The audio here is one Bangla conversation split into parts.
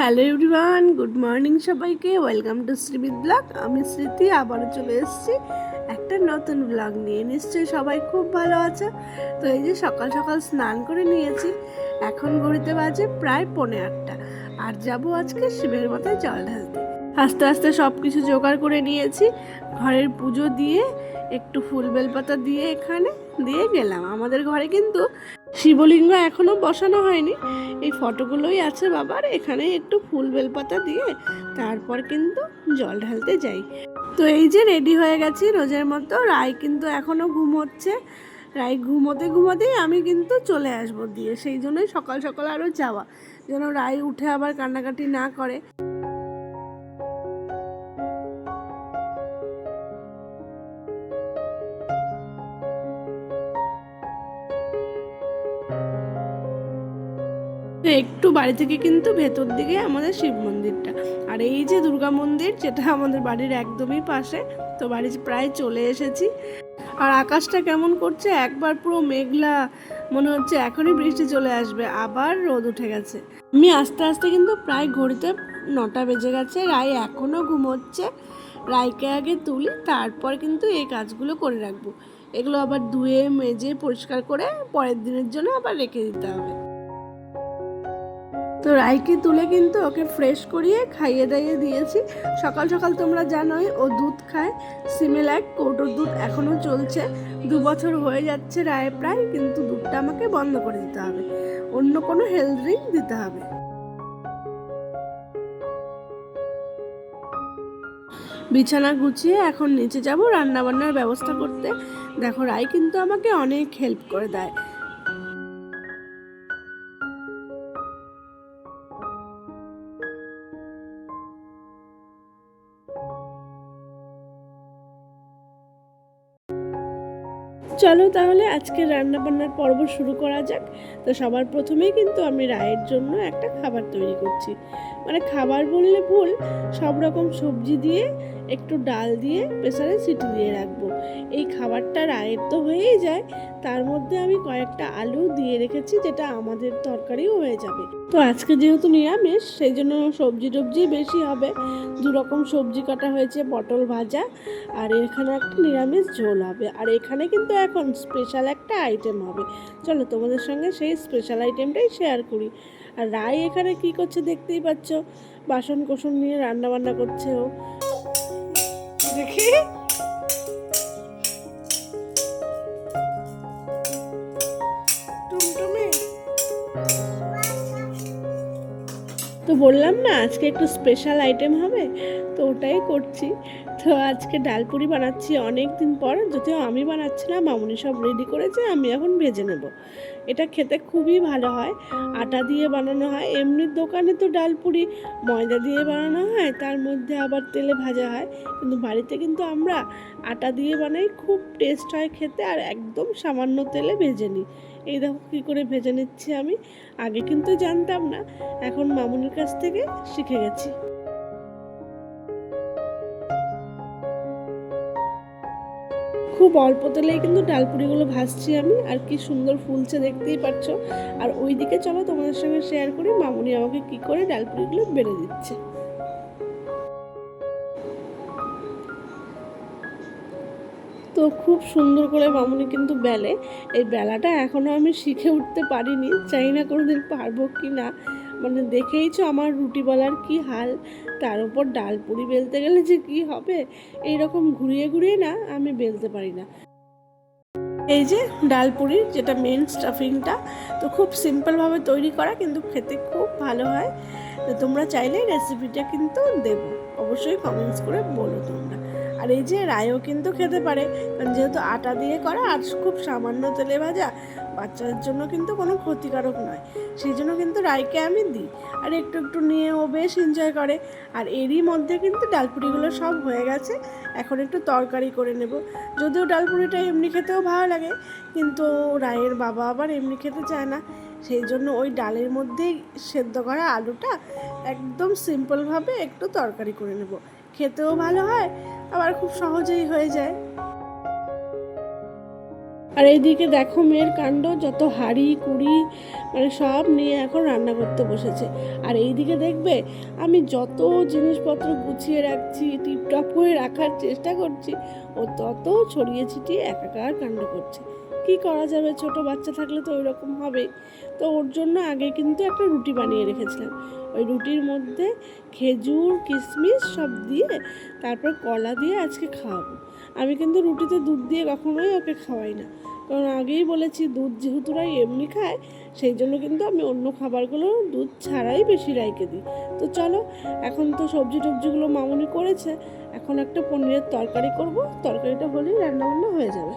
হ্যালো এভরিওয়ান, গুড মর্নিং সবাইকে। Welcome to Shrivid blog. আমি স্মৃতি আবারও চলে এসেছি একটা নতুন ব্লগ নিয়ে। নিশ্চয়ই সবাই খুব ভালো আছে। তো এই যে সকাল সকাল স্নান করে নিয়েছি, এখন ঘড়িতে বাজে প্রায় 8:45 আর যাব আজকে শিবের মাথায় জল ঢালতে। আস্তে আস্তে সব কিছু জোগাড় করে নিয়েছি, ঘরের পুজো দিয়ে একটু ফুল বেলপাতা দিয়ে এখানে দিয়ে গেলাম। আমাদের ঘরে কিন্তু শিবলিঙ্গ এখনো বসানো হয়নি, এই ফটোগুলোই আছে বাবার। এখানে একটু ফুল বেলপাতা দিয়ে তারপর কিন্তু জল ঢালতে যাই। তো এই যে রেডি হয়ে গেছি রোজের মতো। রায় কিন্তু এখনো ঘুমোচ্ছে। রায় ঘুমোতে ঘুমোতেই আমি কিন্তু চলে আসবো দিয়ে, সেই জন্যই সকাল সকাল আরও যাওয়া, যেন রায় উঠে আবার কান্নাকাটি না করে। একটু বাড়ি থেকে কিন্তু ভেতর দিকে আমাদের শিব মন্দিরটা, আর এই যে দুর্গা মন্দির, যেটা আমাদের বাড়ির একদমই পাশে। তো বাড়ি প্রায় চলে এসেছি। আর আকাশটা কেমন করছে, একবার পুরো মেঘলা, মনে হচ্ছে এখনই বৃষ্টি চলে আসবে, আবার রোদ উঠে গেছে। আমি আস্তে আস্তে কিন্তু প্রায় ঘড়িতে 9টা বেজে গেছে। রায় এখনও ঘুমোচ্ছে। রায়কে আগে তুলি, তারপর কিন্তু এই কাজগুলো করে রাখবো। এগুলো আবার ধুয়ে মেজে পরিষ্কার করে পরের দিনের জন্য আবার রেখে দিতে হবে। তো রাইকে তুলে কিন্তু ওকে ফ্রেশ করিয়ে খাইয়ে দাইয়ে দিয়েছি। সকাল সকাল তোমরা জানোই ও দুধ খায়, সিমিলাক কৌটোর দুধ এখনও চলছে। 2 বছর হয়ে যাচ্ছে রায় প্রায়, কিন্তু দুধটা আমাকে বন্ধ করে দিতে হবে, অন্য কোনো হেলথ ড্রিঙ্ক দিতে হবে। বিছানা গুছিয়ে এখন নিচে যাব রান্না বান্নার ব্যবস্থা করতে। দেখো রাই কিন্তু আমাকে অনেক হেল্প করে দেয়। চলো তাহলে আজকে রান্না বান্নার পর্ব শুরু করা যাক। তো সবার প্রথমেই কিন্তু আমি রায়ের জন্য একটা খাবার তৈরি করছি। মানে খাবার বললে ভুল, সব রকম সবজি দিয়ে একটু ডাল দিয়ে প্রেসারে সিটি দিয়ে রাখবো। এই খাবারটা রায়ের তো হয়েই যায়, তার মধ্যে আমি কয়েকটা আলু দিয়ে রেখেছি, যেটা আমাদের তরকারিও হয়ে যাবে। তো আজকে যেহেতু নিরামিষ, সেই জন্য সবজি টবজি বেশি হবে। 2 রকম সবজি কাটা হয়েছে, পটল ভাজা, আর এখানে একটা নিরামিষ ঝোল হবে। আর এখানে কিন্তু এখন স্পেশাল একটা আইটেম হবে। চলো তোমাদের সঙ্গে সেই স্পেশাল আইটেমটাই শেয়ার করি। আর রাই এখানে কি করছে দেখতেই পাচ্ছ, বাসন কোসন নিয়ে রান্না বান্না করছে ও। দেখি টুমটুমি, তো বললাম না আজকে একটু স্পেশাল আইটেম হবে, তো ওটাই করছি। তো আজকে ডালপুরি বানাচ্ছি অনেক দিন পর, যদিও আমি বানাচ্ছি না, মামুনি সব রেডি করেছে, আমি এখন ভেজে নেব। এটা খেতে খুবই ভালো হয়, আটা দিয়ে বানানো হয়। এমনি দোকানে তো ডালপুরি ময়দা দিয়ে বানানো হয়, তার মধ্যে আবার তেলে ভাজা হয়, কিন্তু বাড়িতে কিন্তু আমরা আটা দিয়ে বানাই, খুব টেস্ট হয় খেতে। আর একদম সামান্য তেলে ভেজে নিই। এই দেখো কী করে ভেজে নিচ্ছি আমি, আগে কিন্তু জানতাম না, এখন মামুনির কাছ থেকে শিখে গেছি। খুব অল্প তেলেই কিন্তু ডালপুরিগুলো ভাজছি আমি, আর কি সুন্দর ফুলছে দেখতেই পাচ্ছ। আর ওইদিকে চলো তোমাদের সঙ্গে শেয়ার করি মামুনি আমাকে কি করে ডালপুরিগুলো বেড়ে দিচ্ছে। তো খুব সুন্দর করে মামুনি কিন্তু বেলে। এই বেলাটা এখনও আমি শিখে উঠতে পারিনি, চাই না কোনোদিন পারবো কি না। মানে দেখেইছো আমার রুটি বেলার কি হাল, তার উপর ডালপুরি বেলতে গেলে যে কি হবে, এইরকম ঘুরিয়ে ঘুরিয়ে না আমি বেলতে পারি না। এই যে ডালপুরির যেটা মেন স্টাফিংটা, তো খুব সিম্পলভাবে তৈরি করা, কিন্তু খেতে খুব ভালো হয়। তো তোমরা চাইলে রেসিপিটা কিন্তু দেবো, অবশ্যই কমেন্টস করে বলো তোমরা। আর এই যে রায়ও কিন্তু খেতে পারে, কারণ যেহেতু আটা দিয়ে করা আর খুব সামান্য তেলে ভাজা, বাচ্চাদের জন্য কিন্তু কোনো ক্ষতিকারক নয়, সেই জন্য কিন্তু রায়কে আমি দিই। আর একটু একটু নিয়ে ও বেশ এনজয় করে। আর এরই মধ্যে কিন্তু ডালপুরিগুলো সব হয়ে গেছে, এখন একটু তরকারি করে নেব। যদিও ডালপুরিটা এমনি খেতেও ভালো লাগে, কিন্তু রায়ের বাবা আবার এমনি খেতে চায় না, সেই জন্য ওই ডালের মধ্যেই সেদ্ধ করা আলুটা একদম সিম্পলভাবে একটু তরকারি করে নেব, খেতেও ভালো হয়, আবার খুব সহজেই হয়ে যায়। আর এইদিকে দেখো মেয়ের কাণ্ড, যত হাঁড়ি কুড়ি মানে সব নিয়ে এখন রান্না করতে বসেছে। আর এইদিকে দেখবে আমি যত জিনিসপত্র গুছিয়ে রাখছি, টিপটপ করে রাখার চেষ্টা করছি, ও তত ছড়িয়ে ছিটিয়ে একাকার কাণ্ড করছে। কি করা যাবে, ছোট বাচ্চা থাকলে তো ওই রকম হবেই। তো ওর জন্য আগে কিন্তু একটা রুটি বানিয়ে রেখেছিলাম। ওই রুটির মধ্যে খেজুর কিশমিশ সব দিয়ে তারপর কলা দিয়ে আজকে খাওয়াবো। আমি কিন্তু রুটিতে দুধ দিয়ে কখনোই ওকে খাওয়াই না, কারণ আগেই বলেছি দুধ যেহেতু রাই এমনি খায়, সেই জন্য কিন্তু আমি অন্য খাবারগুলো দুধ ছাড়াই বেশি রাইকে দিই। তো চলো, এখন তো সবজি টবজিগুলো মামুনি করেছে, এখন একটা পনিরের তরকারি করব, তরকারিটা হলেই রান্নাবান্না হয়ে যাবে।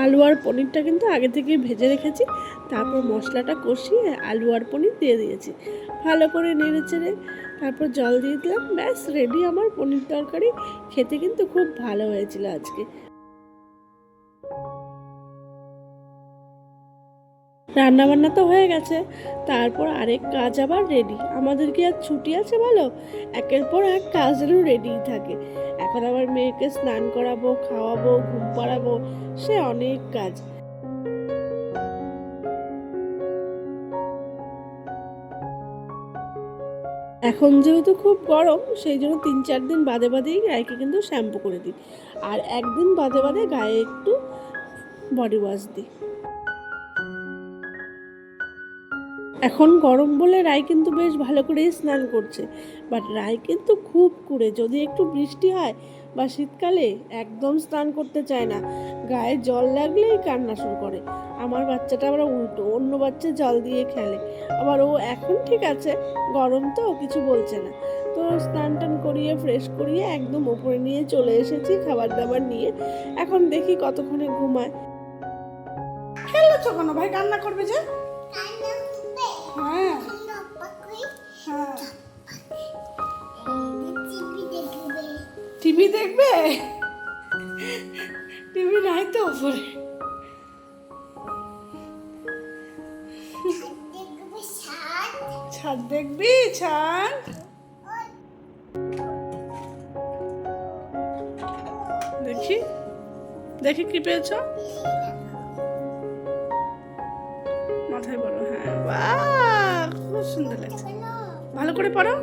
আলু আর পনিরটা কিন্তু আগে থেকেই ভেজে রেখেছি, তারপর মশলাটা কষিয়ে আলু আর পনির দিয়ে দিয়েছি, ভালো করে নেড়ে চেড়ে তারপর জল দিয়ে দিলাম, ব্যাস রেডি আমার পনির তরকারি। খেতে কিন্তু খুব ভালো হয়েছিল আজকে। রান্না বান্না তো হয়ে গেছে, তারপর আরেক কাজ আবার রেডি। আমাদের কি আর ছুটি আছে বলো, একের পর এক কাজেরও রেডি থাকে। এখন আবার মেয়েকে স্নান করাবো, খাওয়াবো, ঘুম পাড়াবো, সে অনেক কাজ। এখন যেহেতু খুব গরম, সেই জন্য 3-4 দিন বাদে বাদেই গায়েকে কিন্তু শ্যাম্পু করে দিই, আর একদিন বাদে বাদে গায়ে একটু বডি ওয়াশ দিই। এখন গরম বলে রায় কিন্তু বেশ ভালো করেই স্নান করছে, বাট রায় কিন্তু খুব কুড়ে, যদি একটু বৃষ্টি হয় বা শীতকালে একদম স্নান করতে চায় না, গায়ে জল লাগলেই কান্না শুরু করে। আমার বাচ্চাটা আবার উল্টো, অন্য বাচ্চা জল দিয়ে খেলে, আবার ও এখন ঠিক আছে, গরম তো কিছু বলছে না। তো স্নান টান করিয়ে ফ্রেশ করিয়ে একদম ওপরে নিয়ে চলে এসেছি খাবার দাবার নিয়ে। এখন দেখি কতক্ষণে ঘুমায়। খেলছো কেন ভাই, কান্না করবে যে? হ্যাঁ হ্যাঁ, টিভি দেখবে? টিভি নাই তো ওপরে। ছাদ দেখবি? ছাদ দেখি, দেখি কি পেয়েছ মাথায় বলো। হ্যাঁ, বাহ খুব সুন্দর লাগছে, ভালো করে পড়ো।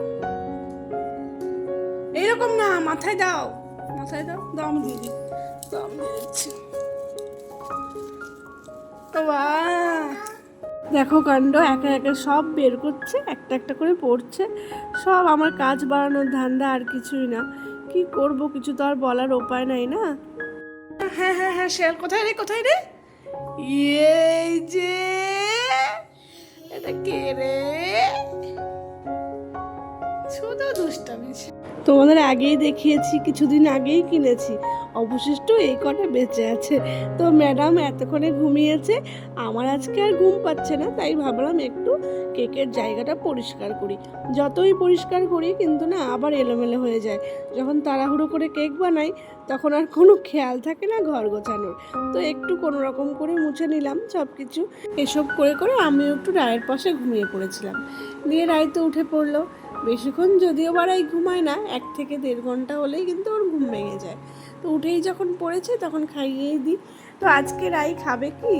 এইরকম না, মাথায় দাও, মাথায় দাও, দাও আমি দিয়ে দিই, দাও আমি দিয়ে দিচ্ছি। বাহ, দেখো কাণ্ড, একা একা সব বের করছে, একটা একটা করে পড়ছে, সব আমার কাজ বাড়ানোর ধান্দা, আর কিছুই না। কি করব, কিছু তো আর বলার উপায় নাই না। হ্যাঁ হ্যাঁ হ্যাঁ, শেয়াল কোথায় রে, কোথায় রে? এই যে, এটা কে রে? শুধু দুষ্টামি। তোমাদের আগেই দেখিয়েছি, কিছুদিন আগেই কিনেছি, অবশিষ্ট এই কটা বেঁচে আছে। তো ম্যাডাম এতক্ষণে ঘুমিয়েছে, আমার আজকে আর ঘুম পাচ্ছে না, তাই ভাবলাম একটু কেকের জায়গাটা পরিষ্কার করি। যতই পরিষ্কার করি কিন্তু না আবার এলোমেলো হয়ে যায়। যখন তাড়াহুড়ো করে কেক বানাই তখন আর কোনো খেয়াল থাকে না ঘর গোছানোর। তো একটু কোনো রকম করে মুছে নিলাম সব কিছু। এসব করে করে আমিও একটু রায়ের পাশে ঘুমিয়ে পড়েছিলাম। দিয়ে রায় তো উঠে পড়লো। বেশিক্ষণ যদিও বাড়াই ঘুমায় না, 1 থেকে 1.5 ঘন্টা হলেই কিন্তু ওর ঘুম ভেঙে যায়। তো উঠেই যখন পড়েছে তখন খাইয়েই দিই। তো আজকে রাই খাবে কি,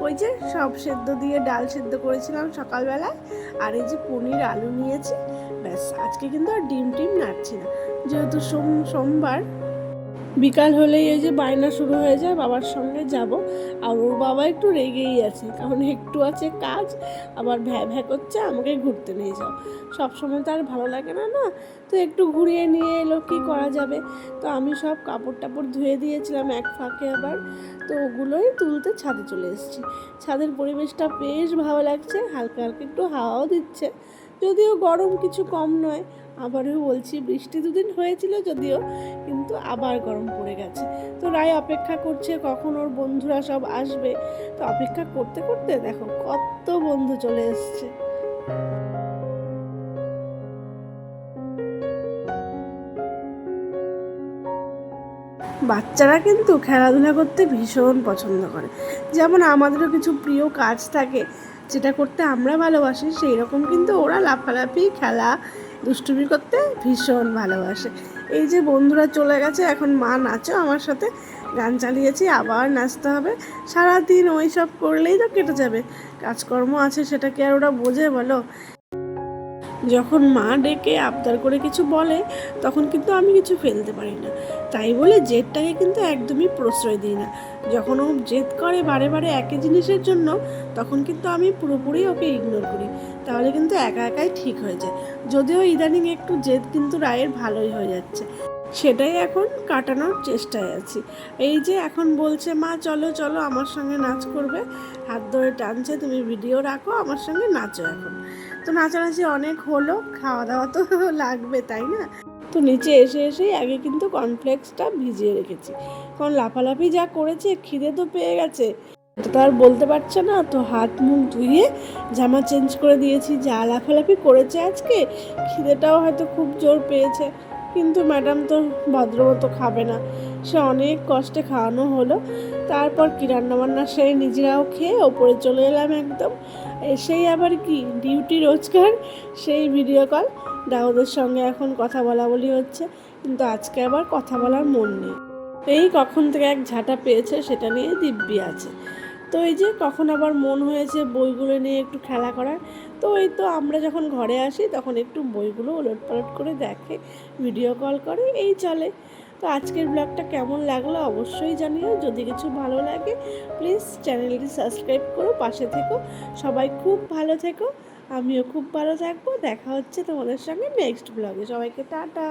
ওই যে সব সেদ্ধ দিয়ে ডাল সেদ্ধ করেছিলাম সকালবেলায়, আর এই যে পনির আলু নিয়েছি, ব্যাস। আজকে কিন্তু আর ডিম টিম নাড়ছি না, যেহেতু সোমবার। বিকাল হলেই এই যে বায়না শুরু হয়ে যায়, বাবার সঙ্গে যাব। আর ওর বাবা একটু রেগেই আছে, কারণ একটু আছে কাজ, আবার ভ্যা ভ্যা করছে আমাকে ঘুরতে নিয়ে যাও। সব সময় তো আর ভালো লাগে না না। তো একটু ঘুরিয়ে নিয়ে এলো, কি করা যাবে। তো আমি সব কাপড় টাপড় ধুয়ে দিয়েছিলাম এক ফাঁকে আবার, তো ওগুলোই তুলতে ছাদে চলে এসেছি। ছাদের পরিবেশটা বেশ ভালো লাগছে, হালকা হালকা একটু হাওয়াও দিচ্ছে, যদিও গরম কিছু কম নয়। আবারও বলছি, বৃষ্টি 2 দিন হয়েছিল যদিও, কিন্তু আবার গরম পড়ে গেছে। তো রায় অপেক্ষা করছে কখন ওর বন্ধুরা সব আসবে। তো অপেক্ষা করতে করতে দেখো কত বন্ধু চলে এসছে। বাচ্চারা কিন্তু খেলাধুলা করতে ভীষণ পছন্দ করে। যেমন আমাদেরও কিছু প্রিয় কাজ থাকে যেটা করতে আমরা ভালোবাসি, সেই রকম কিন্তু ওরা লাফালাফি, খেলা, দুষ্টুমি করতে ভীষণ ভালোবাসে। এই যে বন্ধুরা চলে গেছে, এখন মা নাচো আমার সাথে, গান চালিয়েছি, আবার নাচতে হবে। সারাদিন ওই সব করলেই তো কেটে যাবে, কাজকর্ম আছে সেটা কি আর ওরা বোঝে বলো? যখন মা ডেকে আবদার করে কিছু বলে তখন কিন্তু আমি কিছু ফেলতে পারি না, তাই বলে জেদটাকে কিন্তু একদমই প্রশ্রয় দিই না। যখন ও জেদ করে বারে বারে একই জিনিসের জন্য, তখন কিন্তু আমি পুরোপুরি ওকে ইগনোর করি, তাহলে কিন্তু একা একাই ঠিক হয়ে যায়। যদিও ইদানিং একটু জেদ কিন্তু রায়ের ভালোই হয়ে যাচ্ছে, সেটাই এখন কাটানোর চেষ্টায় আছি। এই যে এখন বলছে মা চলো চলো আমার সঙ্গে নাচ করবে, হাত ধরে টানছে, তুমি ভিডিও রাখো, আমার সঙ্গে নাচো এখন। তো নাচানাচি অনেক হলো, খাওয়া দাওয়া তো লাগবে তাই না? তো নিচে এসে এসেই আগে কিন্তু কর্নফ্লেক্সটা ভিজিয়ে রেখেছি, কারণ লাফালাফি যা করেছে খিদে তো পেয়ে গেছে, তো আর বলতে পারছে না। তো হাত মুখ ধুয়ে জামা চেঞ্জ করে দিয়েছি, যা লাফালাফি করেছে আজকে, খিদেটাও হয়তো খুব জোর পেয়েছে। কিন্তু ম্যাডাম তো ভদ্রমতো খাবে না, সে অনেক কষ্টে খাওয়ানো হলো। তারপর কি রান্নাবান্না সেরে নিজেরাও খেয়ে ওপরে চলে এলাম একদম। এসেই আবার কি ডিউটি রোজকার, সেই ভিডিও কল, দাউদের সঙ্গে এখন কথা বলা বলি হচ্ছে, কিন্তু আজকে আবার কথা বলার মন নেই। এই কখন থেকে এক ঝাঁটা পেয়েছে সেটা নিয়ে দিব্যি আছে। তো এই যে কখন আবার মন হয়েছে বইগুলো নিয়ে একটু খেলা করার, তো এই তো আমরা যখন ঘরে আসি তখন একটু বইগুলো ওলটপালট করে দেখে, ভিডিও কল করে, এই চলে। তো আজকের ব্লগটা কেমন লাগলো অবশ্যই জানিও, যদি কিছু ভালো লাগে প্লিজ চ্যানেলটি সাবস্ক্রাইব করো, পাশে থেকো। সবাই খুব ভালো থেকো, আমিও খুব ভালো থাকবো। দেখা হচ্ছে তোমাদের সঙ্গে নেক্সট ব্লগে। সবাইকে টাটা।